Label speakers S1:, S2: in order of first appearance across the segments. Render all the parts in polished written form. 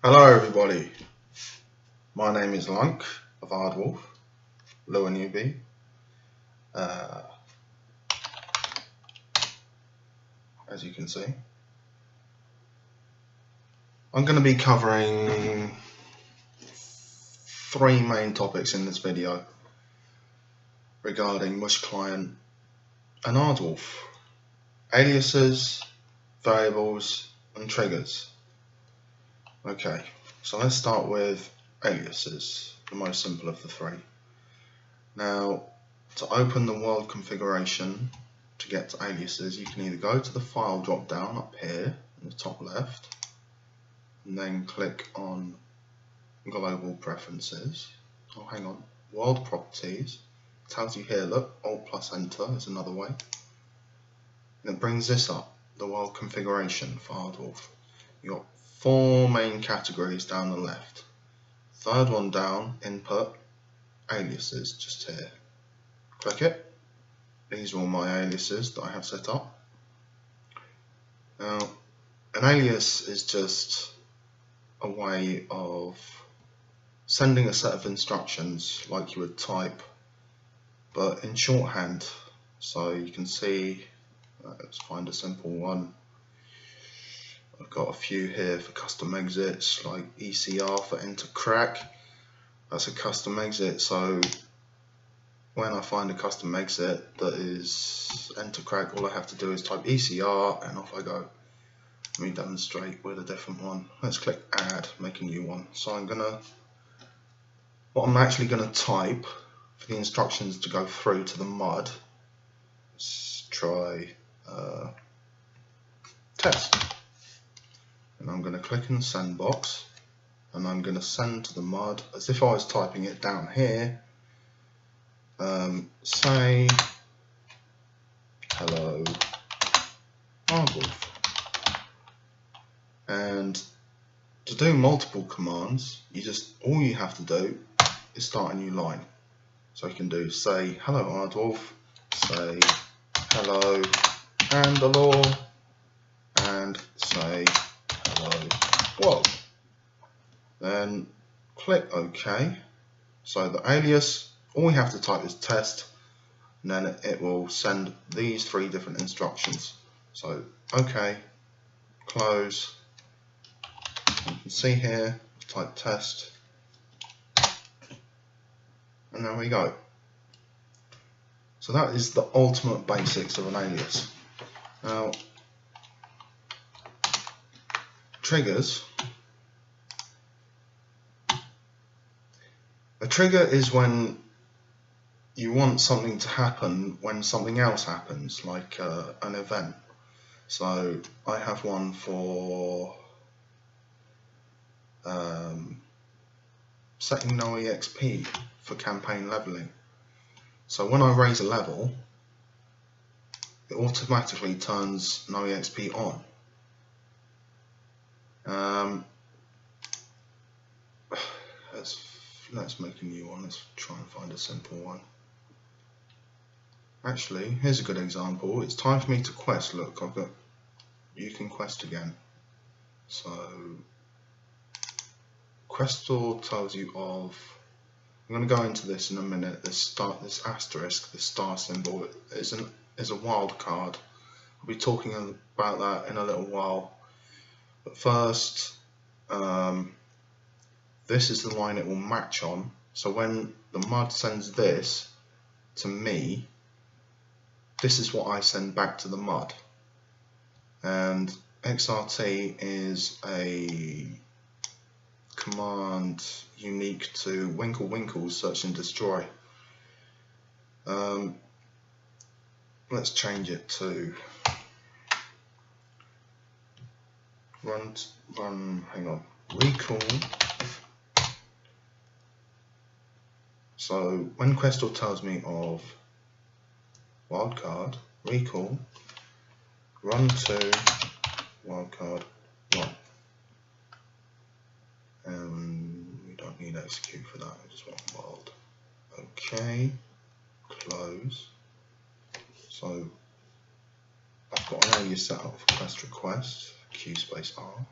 S1: Hello everybody, my name is Lunk of Aardwolf, Lua newbie. As you can see, I'm going to be covering three main topics in this video regarding MUSHclient and Aardwolf: aliases, variables and triggers. Okay, so let's start with aliases, the most simple of the three. Now, to open the world configuration to get to aliases, you can either go to the file drop down up here in the top left and then click on global preferences. Oh, hang on, world properties. It tells you here, look, Alt plus enter is another way. And it brings this up, the world configuration for Aardwolf. You've got four main categories down the left. Third one down, input, aliases, just here. Click it. These are all my aliases that I have set up. Now, an alias is just a way of sending a set of instructions like you would type, but in shorthand. So you can see, let's find a simple one. I've got a few here for custom exits, like ECR for enter crack. That's a custom exit, so when I find a custom exit that is enter crack, all I have to do is type ECR and off I go. Let me demonstrate with a different one. Let's click add, make a new one. So what I'm actually going to type for the instructions to go through to the mud, let's try test. And I'm going to click in the send box and I'm going to send to the mud as if I was typing it down here. Say hello Aardwolf. And to do multiple commands, all you have to do is start a new line. So you can do say hello Aardwolf, say hello Andalore, and say hello world. Then click OK. So the alias, all we have to type is test, and then it will send these three different instructions. So OK, close. You can see here, type test, and there we go. So that is the ultimate basics of an alias. Now, triggers. A trigger is when you want something to happen when something else happens, like an event. So I have one for setting no EXP for campaign leveling. So when I raise a level, it automatically turns no EXP on. Let's make a new one. Let's try and find a simple one. Actually, here's a good example. It's time for me to quest. Look, you can quest again. So quest store tells you of, I'm going to go into this in a minute. This asterisk, this star symbol is a wild card. I'll be talking about that in a little while. But first, this is the line it will match on. So when the mud sends this to me, this is what I send back to the mud. And XRT is a command unique to Winkle Winkle's Search and Destroy. Let's change it to recall. So when Questor tells me of wildcard, recall, run to wildcard 1. We don't need execute for that, I just want wild. Okay, close. So I've got an alias set up for quest request, Q space R.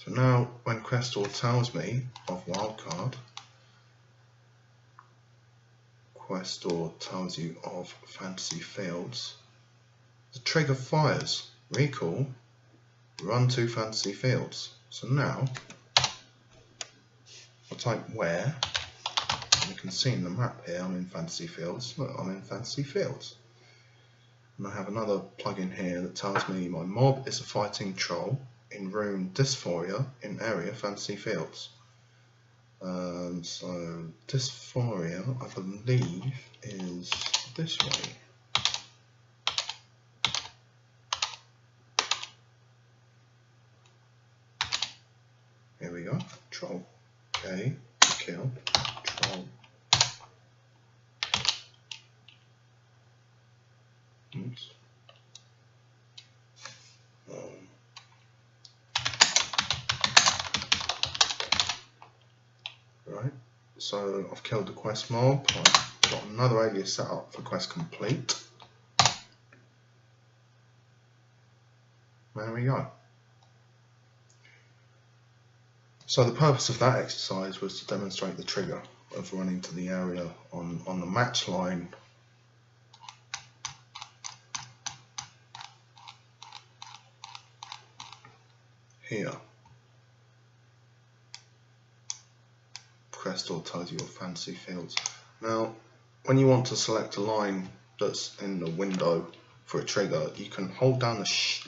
S1: So now when Questor tells me of wildcard, Questor tells you of fantasy fields, the trigger fires. Recall, run to fantasy fields. So now I'll type where, and you can see in the map here I'm in fantasy fields. Look, I'm in fantasy fields. And I have another plugin here that tells me my mob is a fighting troll in room Dysphoria in area fantasy fields. So Dysphoria, I believe, is this way. Here we go. Troll. Okay. Kill. Troll. Oops. Right. So I've killed the quest mob. I've got another alias set up for quest complete. There we go. So the purpose of that exercise was to demonstrate the trigger of running to the area on the match line here. Questor tells you your fantasy fields. Now, when you want to select a line that's in the window for a trigger, you can hold down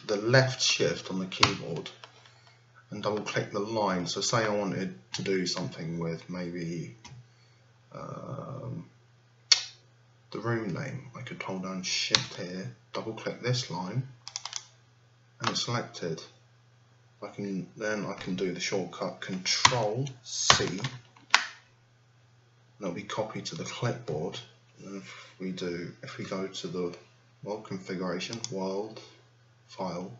S1: the left shift on the keyboard and double click the line. So say I wanted to do something with maybe the room name, I could hold down shift here, double click this line, and it's selected. Then I can do the shortcut Control C, and it'll be copied to the clipboard. And if we go to the world configuration, world file,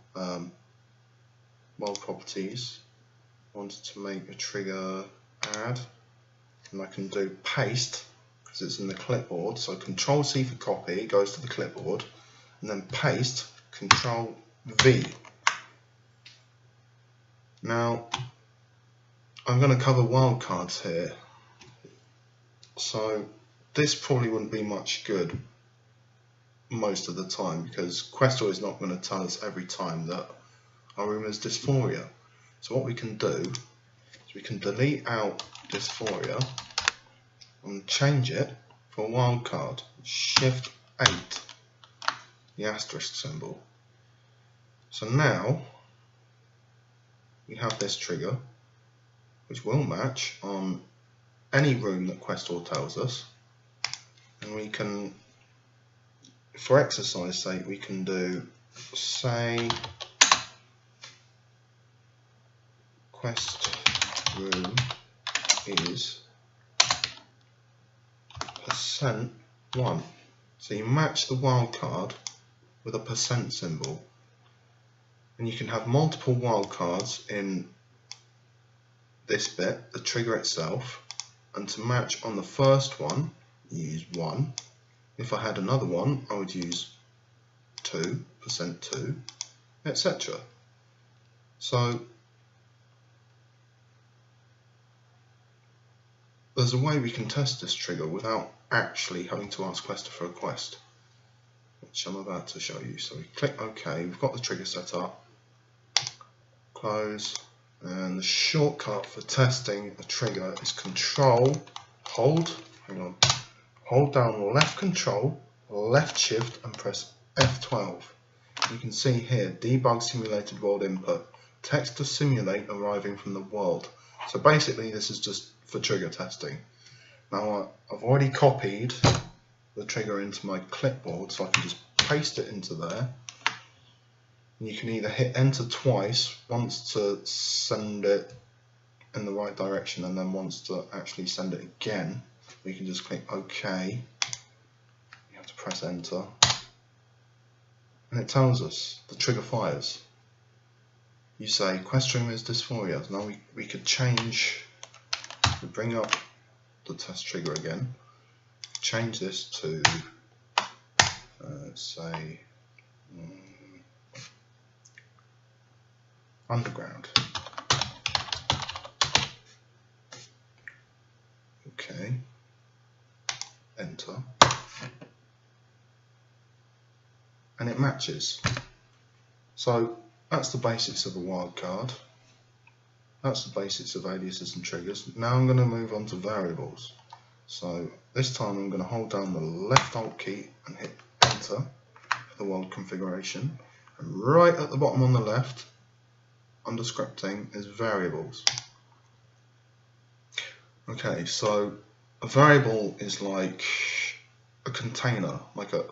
S1: world properties, wanted to make a trigger add, and I can do paste because it's in the clipboard. So Control C for copy, it goes to the clipboard, and then paste, Control V. Now I'm going to cover wildcards here, so this probably wouldn't be much good most of the time because Questor is not going to tell us every time that our room is Dysphoria. So what we can do is we can delete out Dysphoria and change it for a wildcard. Shift 8, the asterisk symbol. So now we have this trigger which will match on any room that Questor tells us, and we can, for exercise sake, we can do, say, quest room is %1. So you match the wildcard with a % symbol, and you can have multiple wildcards in this bit, the trigger itself, and to match on the first one you use 1. If I had another one I would use 2, %2, etc. So there's a way we can test this trigger without actually having to ask Questor for a quest, which I'm about to show you. So we click OK, we've got the trigger set up, close, and the shortcut for testing a trigger is Control, hold down left Control, left Shift and press F12. You can see here, debug simulated world input, text to simulate arriving from the world. So basically this is just for trigger testing. Now I've already copied the trigger into my clipboard, so I can just paste it into there. And you can either hit enter twice, once to send it in the right direction and then once to actually send it again. We can just click OK. You have to press enter, and it tells us the trigger fires. You say quest room is Dysphoria. Now we could change, we bring up the test trigger again, change this to say underground. Okay, enter, and it matches. So that's the basics of a wildcard. That's the basics of aliases and triggers. Now I'm going to move on to variables. So this time I'm going to hold down the left Alt key and hit enter for the world configuration. And right at the bottom on the left, under scripting, is variables. Okay, so a variable is like a container, like a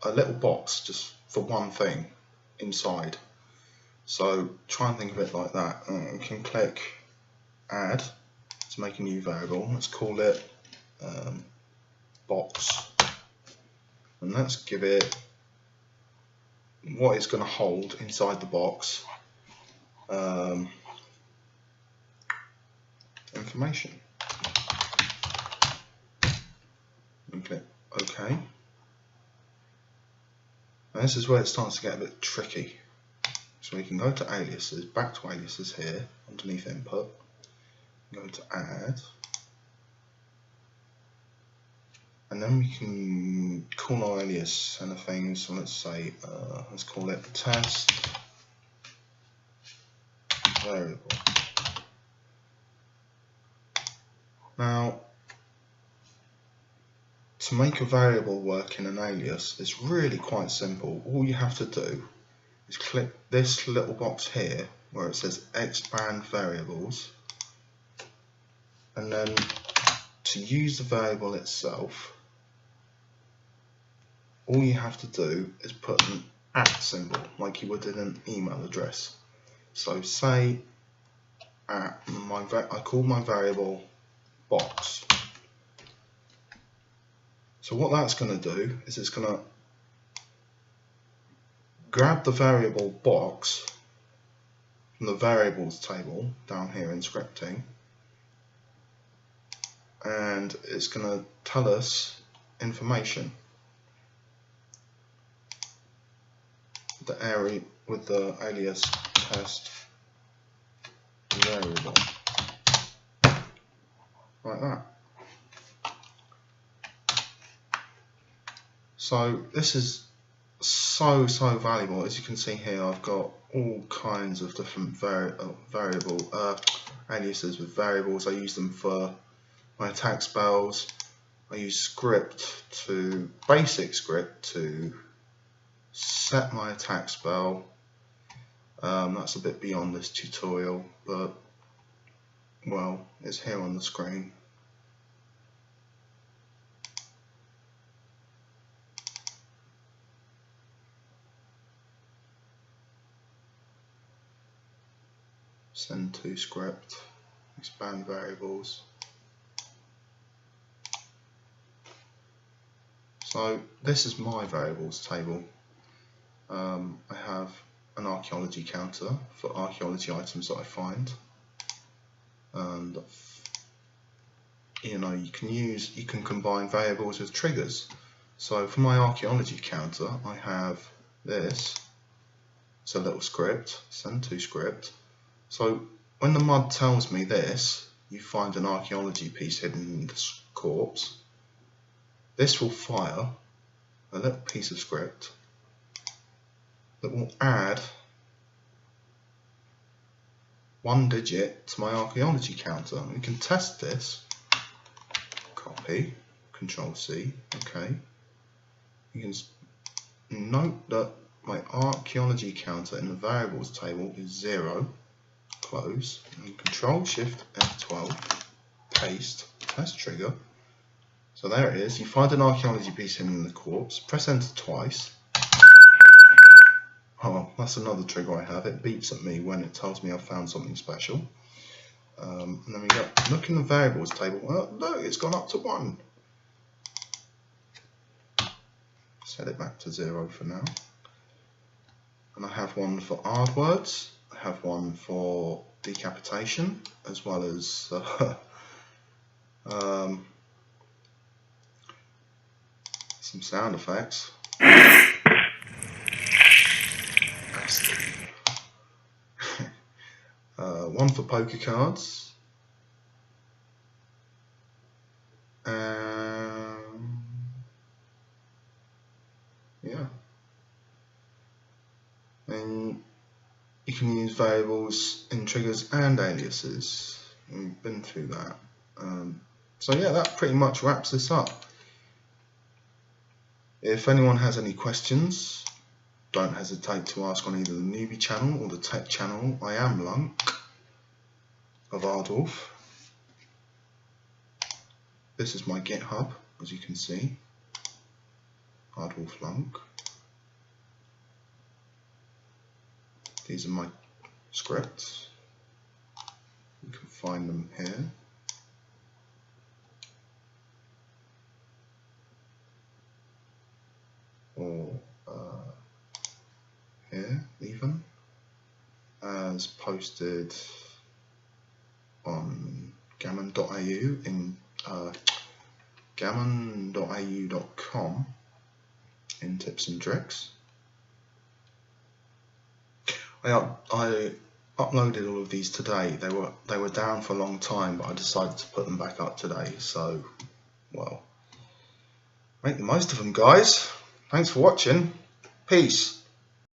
S1: little box just for one thing inside. So try and think of it like that. We can click add to make a new variable. Let's call it box, and let's give it what it's going to hold inside the box, information, and click OK. And this is where it starts to get a bit tricky. So we can go to aliases, back to aliases here, underneath input, go to add, and then we can call our alias anything. So let's say, let's call it test variable. Now, to make a variable work in an alias, it's really quite simple. All you have to do is click this little box here where it says expand variables, and then to use the variable itself, all you have to do is put an @ symbol like you would in an email address. So say I call my variable box. So what that's going to do is it's going to grab the variable box from the variables table down here in scripting, and it's going to tell us information. The area with the alias test variable, like that. So this is so valuable. As you can see here, I've got all kinds of different aliases with variables. I use them for my attack spells. I use basic script to set my attack spell. That's a bit beyond this tutorial, but well, it's here on the screen. Send to script, expand variables. So this is my variables table. I have an archaeology counter for archaeology items that I find, and you can combine variables with triggers. So for my archaeology counter, I have this. It's a little script, send to script. So when the MUD tells me this, you find an archaeology piece hidden in the corpse, this will fire a little piece of script that will add 1 digit to my archaeology counter. We can test this. Copy, Control C, okay. You can note that my archaeology counter in the variables table is 0. Close, and Control Shift F12, paste, test trigger. So there it is. You find an archaeology piece hidden in the corpse. Press enter twice. Oh, that's another trigger I have. It beeps at me when it tells me I've found something special. And then we go look in the variables table. Oh, look, it's gone up to 1. Set it back to 0 for now. And I have one for Ard words. I have one for decapitation, as well as some sound effects. One for poker cards, Yeah, and you can use variables in triggers and aliases. We've been through that. So yeah, that pretty much wraps this up. If anyone has any questions, don't hesitate to ask on either the newbie channel or the tech channel. I am Lunk of Aardwolf. This is my GitHub, as you can see, Aardwolf Lunk. These are my scripts. You can find them here. Or here even, as posted on gammon.au in gammon.au.com in tips and tricks. I uploaded all of these today. They were down for a long time, but I decided to put them back up today. So, well, make the most of them, guys. Thanks for watching. Peace.